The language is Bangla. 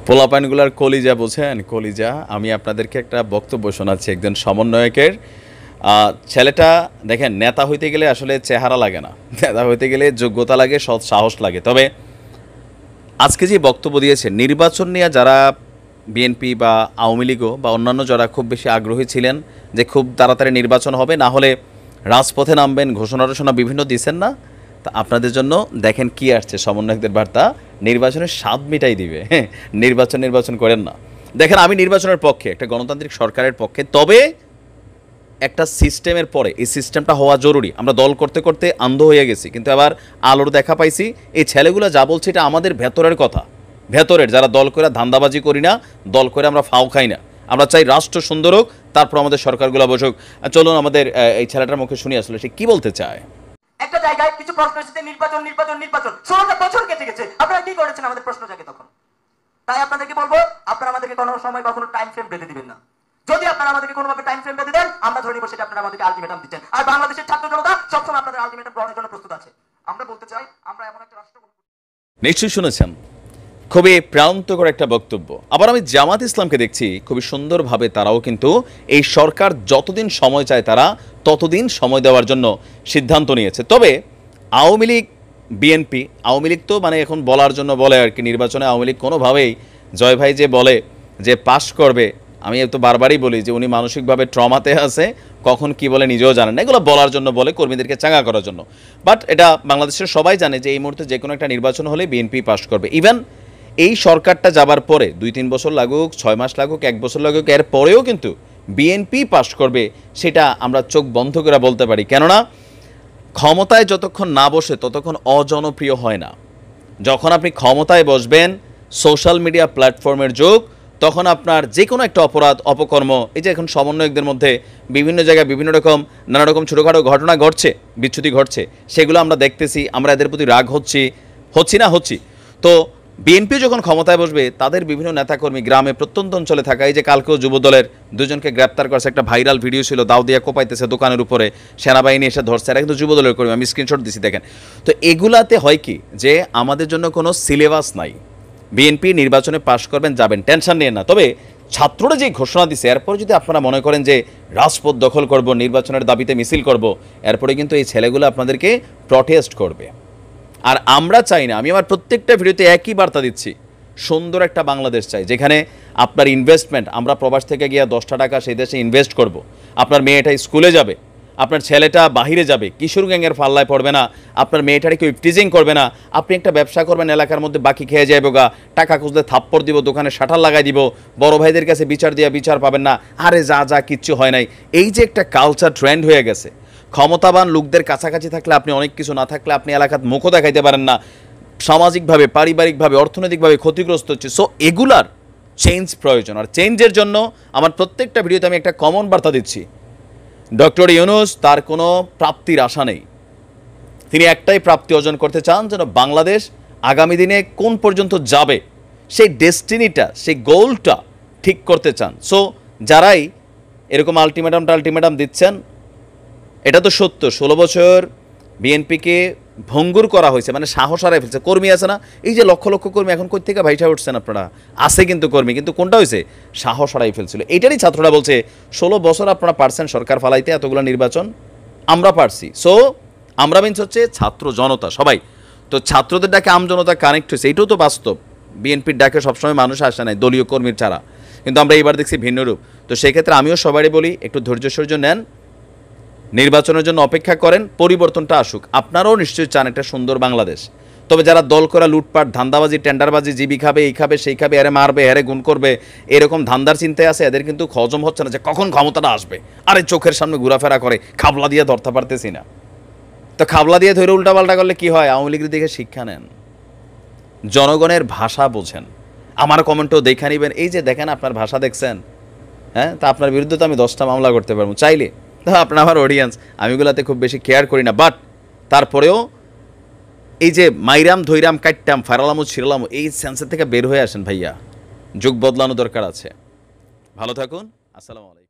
পোলাপাইনগুলার কলিজা বোঝেন, কলিজা। আমি আপনাদেরকে একটা বক্তব্য শোনাচ্ছি একজন সমন্বয়কের। ছেলেটা দেখেন, নেতা হইতে গেলে আসলে চেহারা লাগে না, নেতা হইতে গেলে যোগ্যতা লাগে, সৎ সাহস লাগে। তবে আজকে যে বক্তব্য দিয়েছে, নির্বাচন নিয়ে যারা বিএনপি বা আওয়ামী লীগও বা অন্যান্য যারা খুব বেশি আগ্রহী ছিলেন যে খুব তাড়াতাড়ি নির্বাচন হবে, না হলে রাজপথে নামবেন, ঘোষণা টোষণা বিভিন্ন দিচ্ছেন না, তা আপনাদের জন্য দেখেন কি আসছে সমন্বয়কদের বার্তা, নির্বাচনের স্বাদ মিটাই দিবে। হ্যাঁ, নির্বাচন করেন না। দেখেন, আমি নির্বাচনের পক্ষে, একটা গণতান্ত্রিক সরকারের পক্ষে, তবে একটা সিস্টেমের পরে এই সিস্টেমটা হওয়া জরুরি। আমরা দল করতে করতে অন্ধ হয়ে গেছি, কিন্তু আবার আলোর দেখা পাইছি। এই ছেলেগুলো যা বলছে এটা আমাদের ভেতরের কথা, ভেতরের যারা দল করে ধান্দাবাজি করি না, দল করে আমরা ফাও খাই না। আমরা চাই রাষ্ট্র সুন্দর হোক, তারপর আমাদের সরকারগুলো বসুক। চলুন আমাদের এই ছেলেটার মুখে শুনি আসলে সে কি বলতে চায়। একটা জায়গায় কিছু প্রশ্ন এসেছে, নির্বাচন নির্বাচন নির্বাচন, 16টা বছর কেটে গেছে, আপনারা কি করেছেন আমাদের প্রশ্ন জাগে তখন। তাই আপনাদেরকে বলবো, আপনারা আমাদেরকে কোনো সময় কখনো টাইম ফ্রেম বেঁধে দিবেন না। যদি আপনারা আমাদেরকে কোনোভাবে টাইম ফ্রেম বেঁধে দেন, আমরা ধরে নিব সেটা আপনারা আমাদেরকে আলটিমেটাম দিচ্ছেন। আর বাংলাদেশের ছাত্র জনতা সবসময় আপনাদের আলটিমেটাম গ্রহণের জন্য প্রস্তুত আছে। আমরা বলতে চাই, আমরা এমন একটা রাষ্ট্র। নিশ্চয়ই শুনেছেন, খুবই প্রান্তকর একটা বক্তব্য। আবার আমি জামাত ইসলামকে দেখছি খুবই সুন্দরভাবে, তারাও কিন্তু এই সরকার যতদিন সময় চায় তারা ততদিন সময় দেওয়ার জন্য সিদ্ধান্ত নিয়েছে। তবে আওয়ামী লীগ, বিএনপি, আওয়ামী লীগ তো মানে এখন বলার জন্য বলে আর কি, নির্বাচনে আওয়ামী লীগ কোনোভাবেই, জয় ভাই যে বলে যে পাশ করবে, আমি তো বারবারই বলি যে উনি মানসিকভাবে ট্রমাতে আছে, কখন কি বলে নিজেও জানেন না, এগুলো বলার জন্য বলে, কর্মীদেরকে চাঙ্গা করার জন্য। বাট এটা বাংলাদেশের সবাই জানে যে এই মুহূর্তে যে কোনো একটা নির্বাচন হলে বিএনপি পাশ করবে। ইভেন এই সরকারটা যাবার পরে 2-3 বছর লাগুক, 6 মাস লাগুক, 1 বছর লাগুক, এর পরেও কিন্তু বিএনপি পাশ করবে, সেটা আমরা চোখ বন্ধ করে বলতে পারি। কেননা ক্ষমতায় যতক্ষণ না বসে ততক্ষণ অজনপ্রিয় হয় না। যখন আপনি ক্ষমতায় বসবেন, সোশ্যাল মিডিয়া প্ল্যাটফর্মের যুগ, তখন আপনার যে কোনো একটা অপরাধ, অপকর্ম, এই যে এখন সমন্বয়কদের মধ্যে বিভিন্ন জায়গায় বিভিন্ন রকম নানা রকম ছোটোখাটো ঘটনা ঘটছে, বিচ্যুতি ঘটছে, সেগুলো আমরা দেখতেছি, আমরা এদের প্রতি রাগ হচ্ছি। তো বিএনপি যখন ক্ষমতায় বসবে, তাদের বিভিন্ন নেতাকর্মী গ্রামে প্রত্যন্ত অঞ্চলে থাকা, এই যে কালকেও যুবদলের দুজনকে গ্রেপ্তার করেছে, একটা ভাইরাল ভিডিও ছিল, দাও দিয়া কোপাইতেছে দোকানের উপরে, সেনাবাহিনী এসে ধরছে, এরা কিন্তু যুবদলের কর্মী, আমি স্ক্রিনশট দিছি দেখেন। তো এগুলাতে হয় কি যে আমাদের জন্য কোনো সিলেবাস নাই। বিএনপি নির্বাচনে পাশ করবেন, যাবেন, টেনশন নিয়ে না। তবে ছাত্ররা যে ঘোষণা দিছে, এরপর যদি আপনারা মনে করেন যে রাজপথ দখল করব, নির্বাচনের দাবিতে মিছিল করব, এরপরে কিন্তু এই ছেলেগুলো আপনাদেরকে প্রটেস্ট করবে। আর আমরা চাই না, আমি আমার প্রত্যেকটা ভিডিওতে একই বার্তা দিচ্ছি, সুন্দর একটা বাংলাদেশ চাই যেখানে আপনার ইনভেস্টমেন্ট, আমরা প্রবাস থেকে গিয়ে 10টা টাকা সেই দেশে ইনভেস্ট করব, আপনার মেয়েটা স্কুলে যাবে, আপনার ছেলেটা বাহিরে যাবে, কিশোর গ্যাংয়ের পাল্লায় পড়বে না, আপনার মেয়েটারে কেউ ইফটিজিং করবে না, আপনি একটা ব্যবসা করবেন এলাকার মধ্যে, বাকি খেয়ে যাইব গা, টাকা খুঁজলে থাপ্পড় দিব, দোকানে শাটার লাগাই দিব, বড় ভাইদের কাছে বিচার দিয়া বিচার পাবেন না, আরে যা কিচ্ছু হয় নাই। এই যে একটা কালচার ট্রেন্ড হয়ে গেছে, ক্ষমতাবান লোকদের কাছাকাছি থাকলে আপনি অনেক কিছু, না থাকলে আপনি এলাকার মুখও দেখাইতে পারেন না, সামাজিকভাবে, পারিবারিকভাবে, অর্থনৈতিকভাবে ক্ষতিগ্রস্ত হচ্ছে। সো এগুলার চেঞ্জ প্রয়োজন। আর চেঞ্জের জন্য আমার প্রত্যেকটা ভিডিওতে আমি একটা কমন বার্তা দিচ্ছি, ডক্টর ইউনূস তার কোনো প্রাপ্তির আশা নেই। তিনি একটাই প্রাপ্তি অর্জন করতে চান, যেন বাংলাদেশ আগামী দিনে কোন পর্যন্ত যাবে, সেই ডেস্টিনিটা, সেই গোলটা ঠিক করতে চান। সো যারাই এরকম আলটিমেটাম দিচ্ছেন, এটা তো সত্য, 16 বছর বিএনপিকে ভঙ্গুর করা হয়েছে, মানে সাহস হারাই ফেলছে। কর্মী আছে না, এই যে লক্ষ লক্ষ কর্মী, এখন কই থেকে ভাইসা উঠছেন আপনারা, আছে কিন্তু কর্মী, কিন্তু কোনটা হয়েছে, সাহস হারাই ফেলছিল। এইটারই ছাত্ররা বলছে 16 বছর আপনারা পারছেন সরকার ফালাইতে, এতগুলো নির্বাচন আমরা পারছি। সো আমরা মিনস হচ্ছে ছাত্র জনতা সবাই, তো ছাত্রদের ডাকে আমজনতা কানেক্ট হয়েছে, এইটাও তো বাস্তব। বিএনপির ডাকে সবসময় মানুষ আসে নাই দলীয় কর্মীর ছাড়া, কিন্তু আমরা এইবার দেখছি ভিন্ন রূপ। তো সেক্ষেত্রে আমিও সবারই বলি, একটু ধৈর্য নেন, নির্বাচনের জন্য অপেক্ষা করেন, পরিবর্তনটা আসুক। আপনারাও নিশ্চয়ই চান একটা সুন্দর বাংলাদেশ। তবে যারা দল করা লুটপাট, ধান্দাবাজি, টেন্ডারবাজি, জিবি খাবে, এই খাবে, সেই খাবে, এরে মারবে, এরে গুণ করবে, এরকম ধান্দার চিন্তায় আছে, এদের কিন্তু হজম হচ্ছে না যে কখন ক্ষমতাটা আসবে। আরে চোখের সামনে ঘোরাফেরা করে, খাবলা দিয়ে ধরতে পারতেছি না। তো খাবলা দিয়ে ধরে উল্টাপাল্টা করলে কি হয়? আওয়ামী লীগের দিকে শিক্ষা নেন, জনগণের ভাষা বোঝেন। আমার কমেন্টও দেখে নেবেন, এই যে দেখেন আপনার ভাষা দেখছেন, হ্যাঁ, তা আপনার বিরুদ্ধে তো আমি 10টা মামলা করতে পারবো চাইলে। আপনার আমার অডিয়েন্স, আমি এগুলাতে খুব বেশি কেয়ার করি না, বাট তারপরেও এই যে মাইরাম ধৈরাম কাটতাম ফারালামো ছিড়লামো, এই সেন্সের থেকে বের হয়ে আসেন ভাইয়া, যুগ বদলানো দরকার আছে। ভালো থাকুন, আসসালামু আলাইকুম।